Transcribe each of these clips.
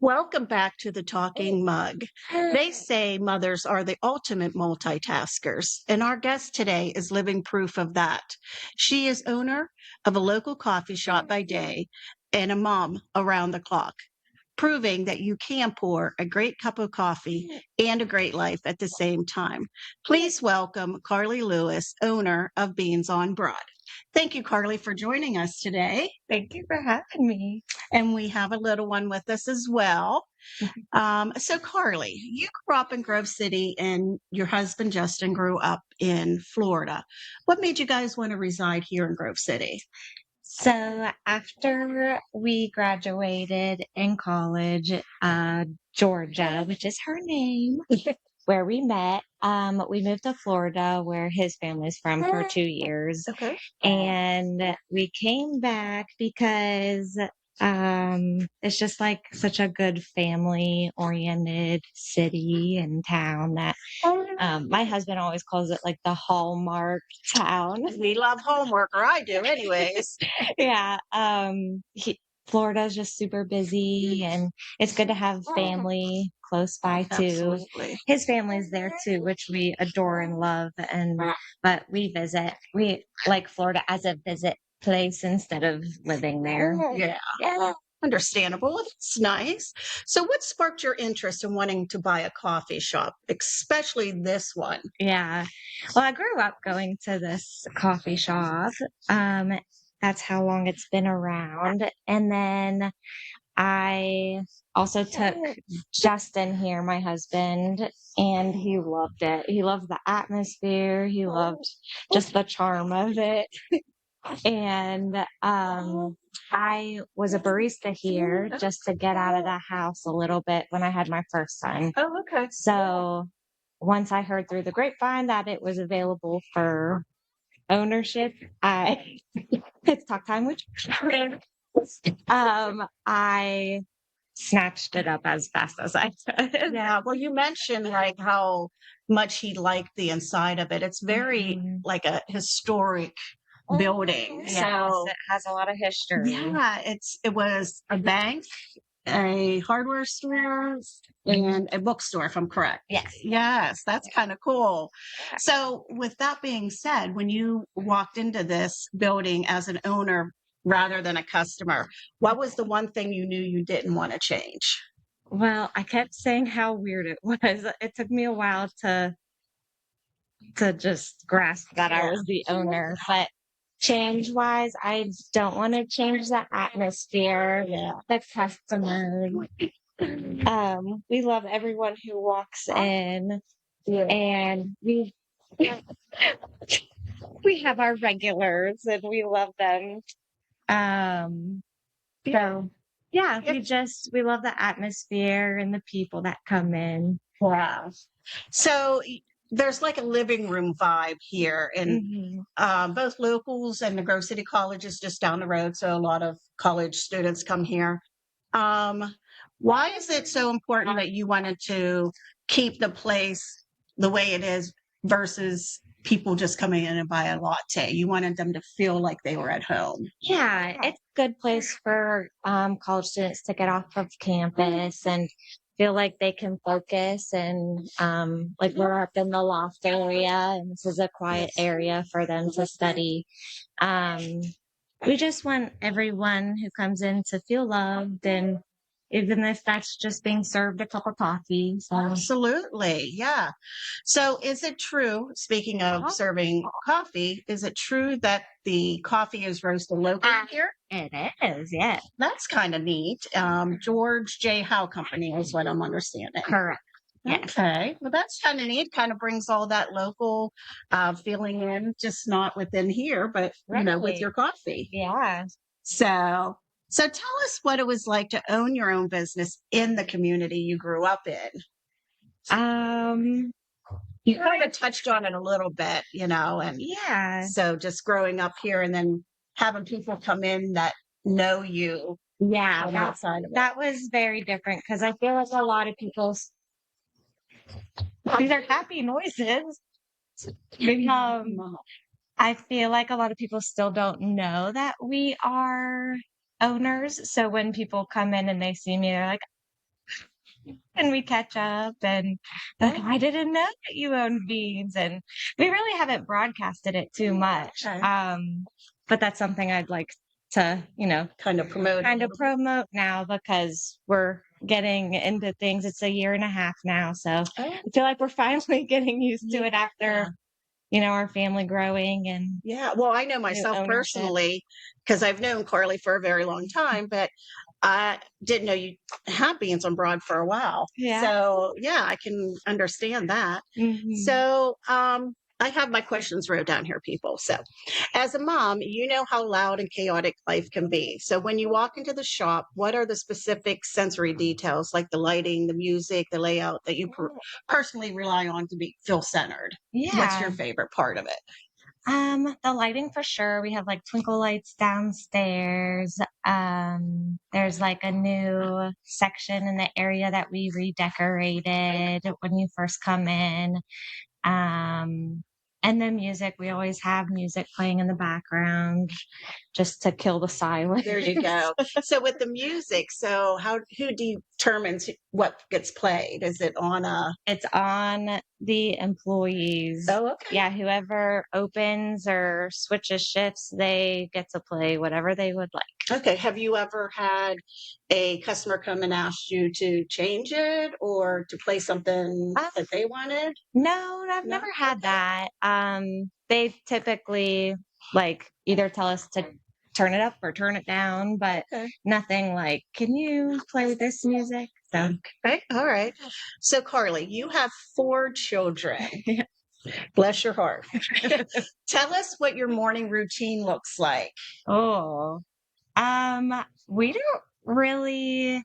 Welcome back to the Talking Mug. They say mothers are the ultimate multitaskers, and our guest today is living proof of that. She is owner of a local coffee shop by day and a mom around the clock, proving that you can pour a great cup of coffee and a great life at the same time. Please welcome Carly Lewis, owner of Beans on Broad. Thank you, Carly, for joining us today. Thank you for having me. And we have a little one with us as well. So, Carly, you grew up in Grove City and your husband, Justin, grew up in Florida. What made you guys want to reside here in Grove City? So after we graduated in college, Georgia, which is her name, where we met, we moved to Florida where his family's from for 2 years. Okay. And we came back because it's just like such a good family oriented city and town that my husband always calls it like the Hallmark town. We love homework, or I do, anyways. Yeah. Florida's just super busy and it's good to have family close by too. Absolutely. His family's there too, which we adore and love. But we like Florida as a visit place instead of living there. Yeah. Understandable. It's nice. So, what sparked your interest in wanting to buy a coffee shop, especially this one? Yeah. Well, I grew up going to this coffee shop. That's how long it's been around. And then I also took Justin here, my husband, and he loved it. He loved the atmosphere. He loved just the charm of it. And I was a barista here just to get out of the house a little bit when I had my first son. Oh, okay. So once I heard through the grapevine that it was available for ownership, it's talk time with I snatched it up as fast as I could. Yeah. Well, you mentioned like how much he liked the inside of it. It's very like a historic building. Yes, So it has a lot of history. yeah, it was a bank, a hardware store, and a bookstore, if I'm correct. Yes. Yes, that's kind of cool. So, with that being said, when you walked into this building as an owner rather than a customer, what was the one thing you knew you didn't want to change? Well, I kept saying how weird it was. It took me a while to just grasp that I was the owner, but change wise, I don't want to change the atmosphere, the customers. We love everyone who walks in, and we have our regulars, and we love them. So yeah, we love the atmosphere and the people that come in. Wow. So there's like a living room vibe here, and both locals and the Grove City College is just down the road. So a lot of college students come here. Why is it so important that you wanted to keep the place the way it is versus people just coming in and buy a latte? You wanted them to feel like they were at home. Yeah, it's a good place for college students to get off of campus and feel like they can focus and like we're up in the loft area and this is a quiet area for them to study. We just want everyone who comes in to feel loved, and even if that's just being served a cup of coffee. So. Absolutely. Yeah. So is it true, speaking of serving coffee, is it true that the coffee is roasted locally here? It is, yeah. That's kind of neat. George J. Howe Company is what I'm understanding. Correct. Yes. Okay. Well, that's kind of neat. Kind of brings all that local feeling in, just not within here, but, with your coffee. Yeah. So tell us what it was like to own your own business in the community you grew up in. You kind of touched on it a little bit, and yeah. So just growing up here and then having people come in that know you. Yeah, that was very different because I feel like a lot of people, these are happy noises. I feel like a lot of people still don't know that we are owners. So when people come in and they see me, they're like, and we catch up and like, I didn't know that you owned beans. And we really haven't broadcasted it too much. Okay. But that's something I'd like to, Kind of promote. promote now because we're getting into things. It's a year and a half now. So Oh, I feel like we're finally getting used to it yeah. after, our family growing and Yeah. Well, I know new myself ownership. personally because I've known Carly for a very long time, but I didn't know you had beans on broad for a while. Yeah. So yeah, I can understand that. Mhm. So I have my questions wrote down here, people. So as a mom, you know how loud and chaotic life can be. So when you walk into the shop, what are the specific sensory details like the lighting, the music, the layout that you personally rely on to feel centered? What's your Yeah. favorite part of it? The lighting for sure. We have like twinkle lights downstairs. There's like a new section in the area that we redecorated when you first come in. Um, and then music, we always have music playing in the background just to kill the silence. There you go. So with the music, so who determines what gets played? Is it on a It's on the employees. Oh, okay. Yeah, whoever opens or switches shifts, they get to play whatever they would like. Okay. Have you ever had a customer come and ask you to change it or to play something Um, that they wanted? No, I've No? never had that. They typically like either tell us to turn it up or turn it down, but Okay. nothing like, can you play this music? So Okay. All right. So Carly, you have 4 children. yeah. Bless your heart. Tell us what your morning routine looks like. Oh, we don't really.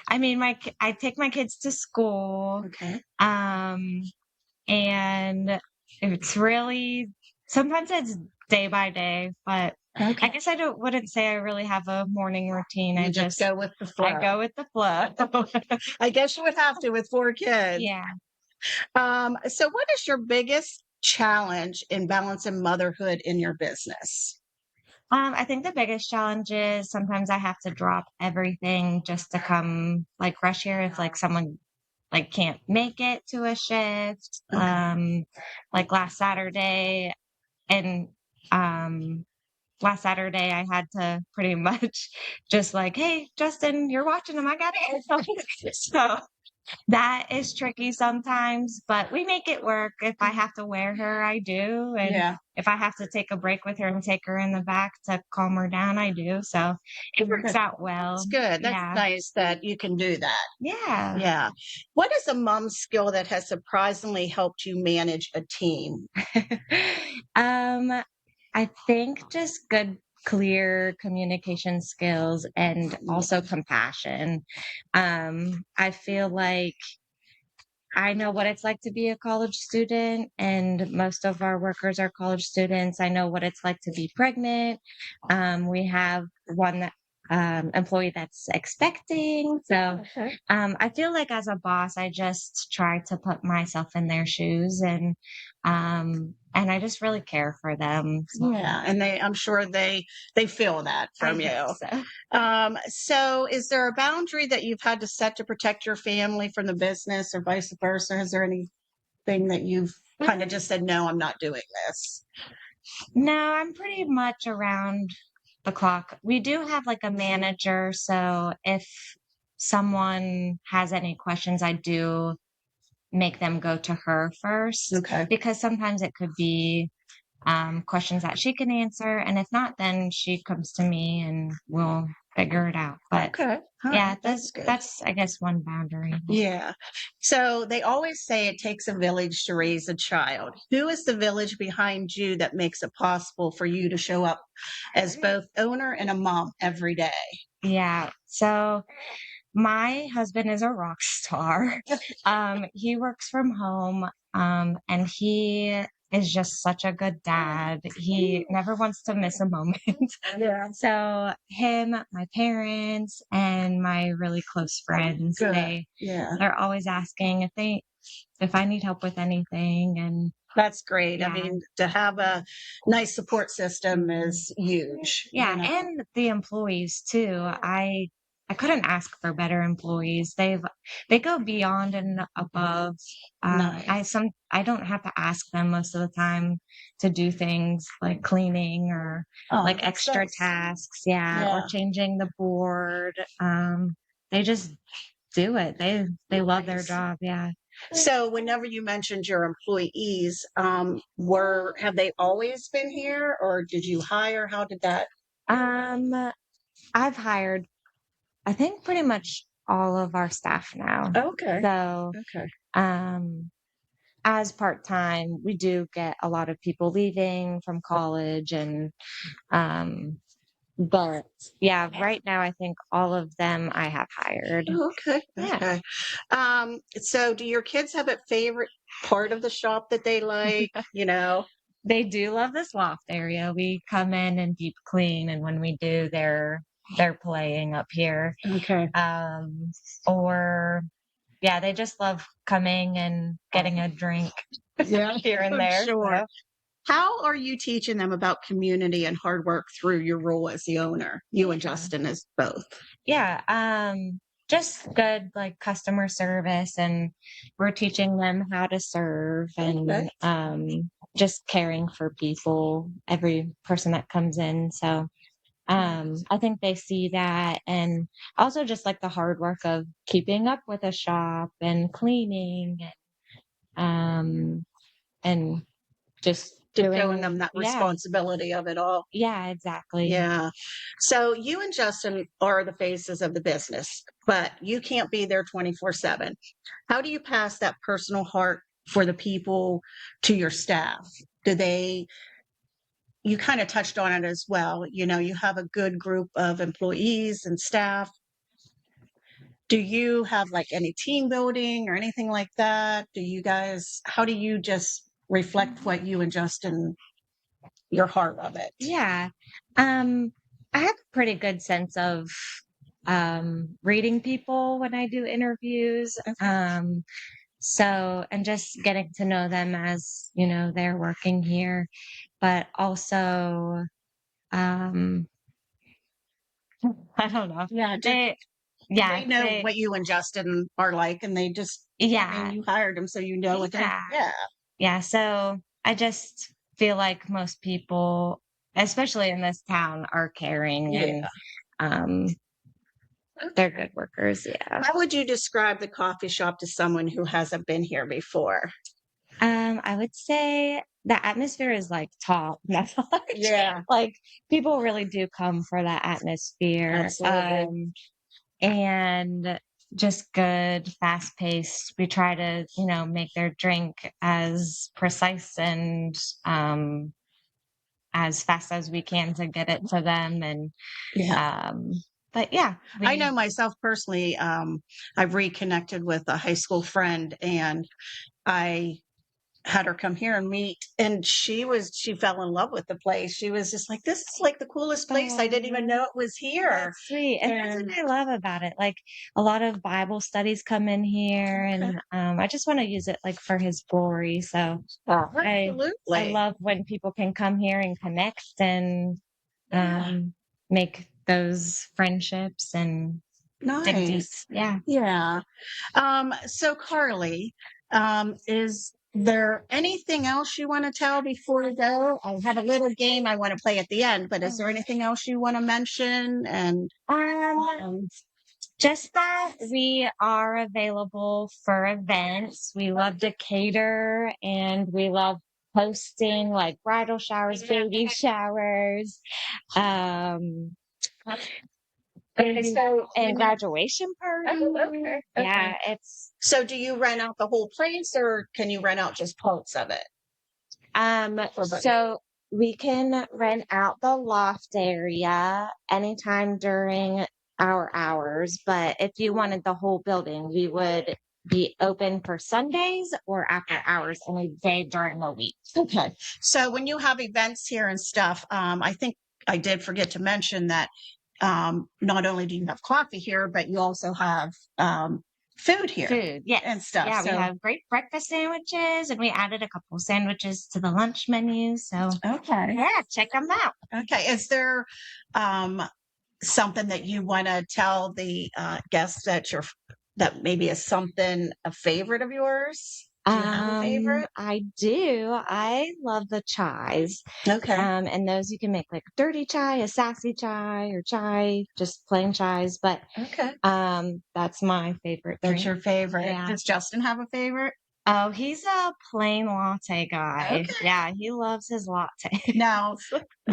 I mean, I take my kids to school, Okay. um, and it's really sometimes it's day by day, but I Okay. guess I wouldn't say I really have a morning routine. You just go with the flow. I go with the flow. I guess you would have to with 4 kids. Yeah. So what is your biggest challenge in balancing motherhood in your business? I think the biggest challenge is sometimes I have to drop everything just to come like rush here if like someone like can't make it to a shift. Okay. Like and um last Saturday I had to pretty much just like, hey, Justin, you're watching them. I got it. So that is tricky sometimes, but we make it work. If I have to wear her, I do. And Yeah. if I have to take a break with her and take her in the back to calm her down, I do. So it works out well. That's good. That's Yeah. nice that you can do that. Yeah. Yeah. What is a mom skill that has surprisingly helped you manage a team? um, I think just good, clear communication skills and also compassion. I feel like I know what it's like to be a college student, and most of our workers are college students. I know what it's like to be pregnant. We have one employee that's expecting. So Okay. I feel like as a boss, I just try to put myself in their shoes and I just really care for them. So Yeah, and I'm sure they feel that I from you. think so. So is there a boundary that you've had to set to protect your family from the business or vice versa? Is there anything that you've kind of just said, no, I'm not doing this? No, I'm pretty much around the clock. We do have like a manager, so if someone has any questions, I do make them go to her first Okay. because sometimes it could be questions that she can answer, and if not, then she comes to me and we'll figure it out. But Okay. All yeah, right. That's good. that's I guess one boundary. Yeah. So they always say it takes a village to raise a child. Who is the village behind you that makes it possible for you to show up as both owner and a mom every day? Yeah. So my husband is a rock star. He works from home, and he is just such a good dad. He never wants to miss a moment. Yeah. So him, my parents, and my really close friends, Good. Yeah. they're always asking if I need help with anything. And That's great. I yeah. mean, to have a nice support system is huge. Yeah, and the employees too. I couldn't ask for better employees. They go beyond and above. Nice. I don't have to ask them most of the time to do things like cleaning or Oh, like that's extra nice. tasks, yeah, or Yeah. changing the board. They just do it. They love their Nice. job, yeah. So whenever you mentioned your employees, have they always been here or did you hire? How did that? Um, I've hired, I think, pretty much all of our staff now. Okay. So, Okay. um, as part-time, we do get a lot of people leaving from college and, but yeah, right now I think all of them I have hired. Oh, okay. Yeah. Okay. So do your kids have a favorite part of the shop that they like? They do love this loft area. We come in and deep clean, and when we do, they're playing up here. Okay. Or yeah, they just love coming and getting a drink Yeah, here and I'm there. sure. So. How are you teaching them about community and hard work through your role as the owner? You and Justin as both. Yeah, just good like customer service, and we're teaching them how to serve and Okay. just caring for people, every person that comes in. So I think they see that, and also just like the hard work of keeping up with a shop and cleaning and just Just showing them doing, that yeah, responsibility of it all. yeah, exactly. Yeah. So you and Justin are the faces of the business, but you can't be there 24/7. How do you pass that personal heart for the people to your staff? Do they, you kind of touched on it as well. You have a good group of employees and staff. Do you have like any team building or anything like that? How do you just reflect what you and Justin, your heart of it? Yeah. I have a pretty good sense of reading people when I do interviews. So and just getting to know them as, they're working here, but also um I don't know. Yeah. They They yeah, know what you and Justin are like, and yeah, you hired them, so you know what they, yeah. yeah. Yeah, so I just feel like most people, especially in this town, are caring Yeah. and um they're good workers, yeah. How would you describe the coffee shop to someone who hasn't been here before? I would say the atmosphere is like top notch. Yeah, Like people really do come for that atmosphere. absolutely. And just good, fast paced. We try to, make their drink as precise and as fast as we can to get it to them. And Yeah. um but yeah, I know myself personally, I've reconnected with a high school friend and I had her come here and meet and she fell in love with the place. She was just like, this is like the coolest place. I didn't even know it was here. That's sweet. And that's what I love about it. Like a lot of Bible studies come in here and I just want to use it like for his glory. So I Absolutely. love when people can come here and connect and make those friendships and dig deep. Nice. Yeah. Yeah. So Carly, is there anything else you want to tell before we go? I have a little game I want to play at the end, but is there anything else you want to mention? And Um, just that we are available for events. We love to cater and we love hosting like bridal showers, baby showers, um, and graduation parties. okay. Yeah, it's So do you rent out the whole place or can you rent out just parts of it? so we can rent out the loft area anytime during our hours, but if you wanted the whole building, we would be open for Sundays or after hours any day during the week. Okay. So when you have events here and stuff, I think I did forget to mention that not only do you have coffee here, but you also have food here Food, yes. and stuff. Yeah, we So have great breakfast sandwiches and we added a couple sandwiches to the lunch menu. So okay. yeah, check them out. Okay. Is there something that you want to tell the guests that maybe is something a favorite of yours? Do you have a favorite? I do. I love the chais. Okay. And those you can make like dirty chai, a sassy chai, or chai, just plain chais. But Okay. that's my favorite That's drink. your favorite. Yeah. Does Justin have a favorite? Oh, he's a plain latte guy. Okay. Yeah, he loves his latte. Now,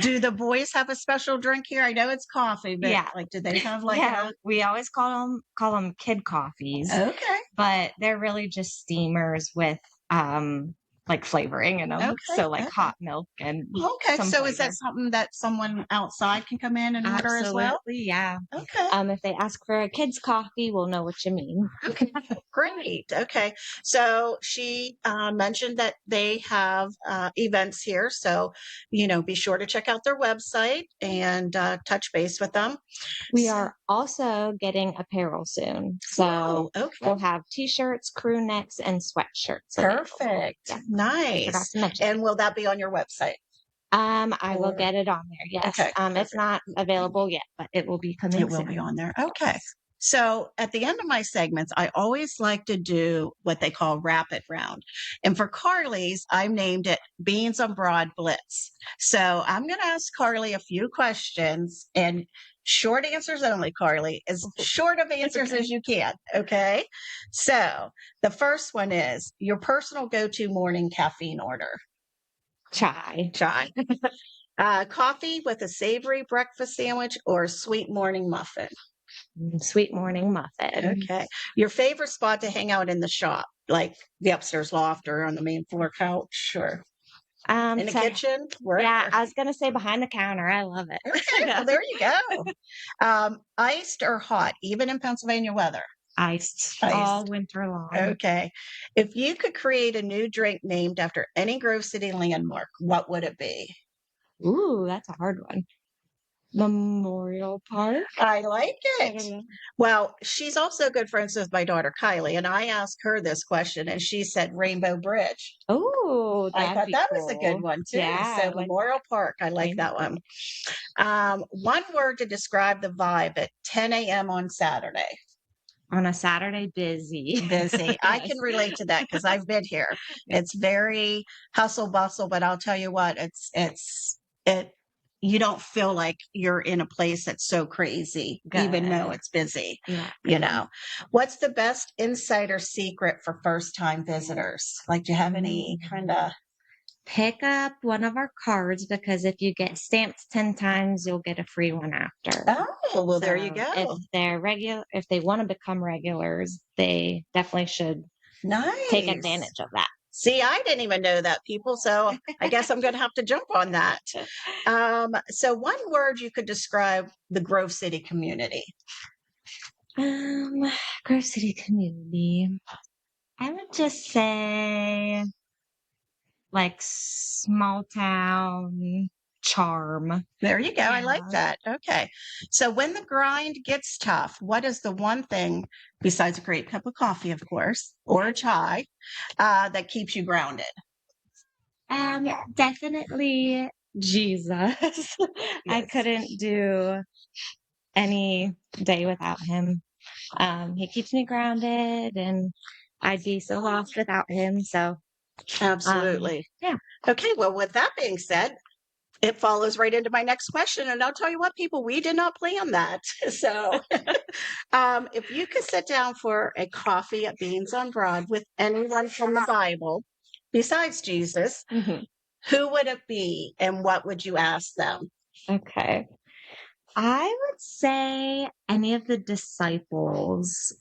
do the boys have a special drink here? I know it's coffee, but Yeah. like, do they have like Yeah, we always call them kid coffees, Okay. but they're really just steamers with like flavoring in them. Okay. So like Okay. hot milk and Okay. some So is flavor. that something that someone outside can come in and order as well? Absolutely, yeah. Okay. If they ask for a kid's coffee, we'll know what you mean. Okay. Great. Okay. So she mentioned that they have events here. So, be sure to check out their website and touch base with them. We So, are also getting apparel soon. oh, So okay. we'll have t-shirts, crew necks, and sweatshirts available. Perfect. Yeah, forgot Nice. to mention. And will that be on your website? I will Or get it on there. Yes. okay. It's not available yet, but it will be coming It will be soon. on there. Okay. So at the end of my segments, I always like to do what they call rapid round. And for Carly's, I've named it Beans on Broad Blitz. So I'm going to ask Carly a few questions and short answers only, Carly, as short of answers as you can. Okay. So the first one is your personal go to morning caffeine order. Chai. Chai. Coffee with a savory breakfast sandwich or a sweet morning muffin. Sweet morning muffin. Okay. Your favorite spot to hang out in the shop, like the upstairs loft or on the main floor couch or in the kitchen? Yeah, Wherever. I was gonna say behind the counter. I love it. Okay, well, there you go. Iced or hot, even in Pennsylvania weather? Iced all Iced. winter long. Okay. If you could create a new drink named after any Grove City landmark, what would it be? Ooh, that's a hard one. Memorial Park. I like I it. don't know. Well, she's also good friends with my daughter Kylie, and I asked her this question, and she said Rainbow Bridge. Oh, I that'd thought be that was a good cool. one too. Yeah, So I like Memorial Park, I like that Rainbow one. One word to describe the vibe at 10 a.m. on Saturday. on a Saturday, busy. Busy. I Yes. can relate to that because I've been here. Yeah. It's very hustle bustle, but I'll tell you what, it. You don't feel like you're in a place that's so crazy, even though Good. it's busy. Yeah. You know, what's the best insider secret for first time visitors? Like, do you have any kind of Pick up one of our cards because if you get stamped 10 times, you'll get a free one after. Oh, well, there you So go. if they're if they want to become regulars, they definitely should take Nice. advantage of that. See, I didn't even know that, people. So I guess I'm going to have to jump on that. So one word you could describe the Grove City community. Grove City community. I would just say like small town charm. There you go. I like Yeah. that. Okay. So when the grind gets tough, what is the one thing, besides a great cup of coffee, of course, or a chai, that keeps you grounded? Definitely Jesus. I Yes. couldn't do any day without him. He keeps me grounded and I'd be so lost without him. So, Absolutely. yeah. Okay. Well, with that being said, it follows right into my next question. And I'll tell you what, people, we did not plan that. So if you could sit down for a coffee at Beans on Broad with anyone from the Bible besides Jesus, who would it be and what would you ask them? Okay. I would say any of the disciples,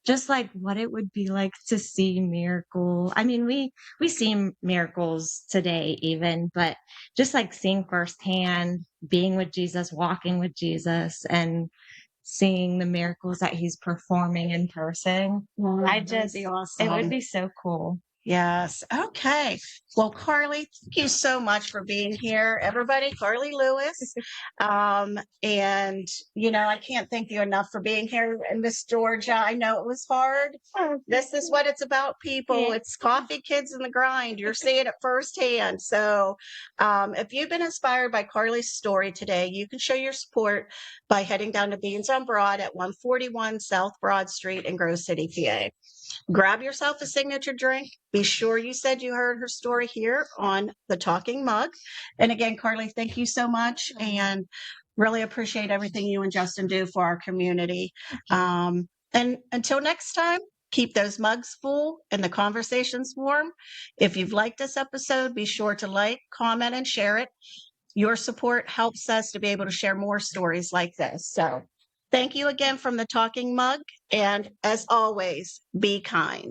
just like what it would be like to see miracle. I mean, we see miracles today even, but just like seeing firsthand, being with Jesus, walking with Jesus, and seeing the miracles that he's performing in person. Well, I that'd just, be it awesome. would be so cool. Yes. Okay. Well, Carly, thank you so much for being here. Everybody, Carly Lewis. And I can't thank you enough for being here. And Miss Georgia, I know it was hard. This is what it's about, people. Yeah. It's coffee kids in the grind. You're seeing it firsthand. So if you've been inspired by Carly's story today, you can show your support by heading down to Beans on Broad at 141 South Broad Street in Grove City, PA. Grab yourself a signature drink. Be sure you said you heard her story here on the Talking Mug. And again, Carly, thank you so much, and really appreciate everything you and Justin do for our community. And until next time, keep those mugs full and the conversations warm. If you've liked this episode, be sure to like, comment, and share it. Your support helps us to be able to share more stories like this. So thank you again from the Talking Mug. And as always, be kind.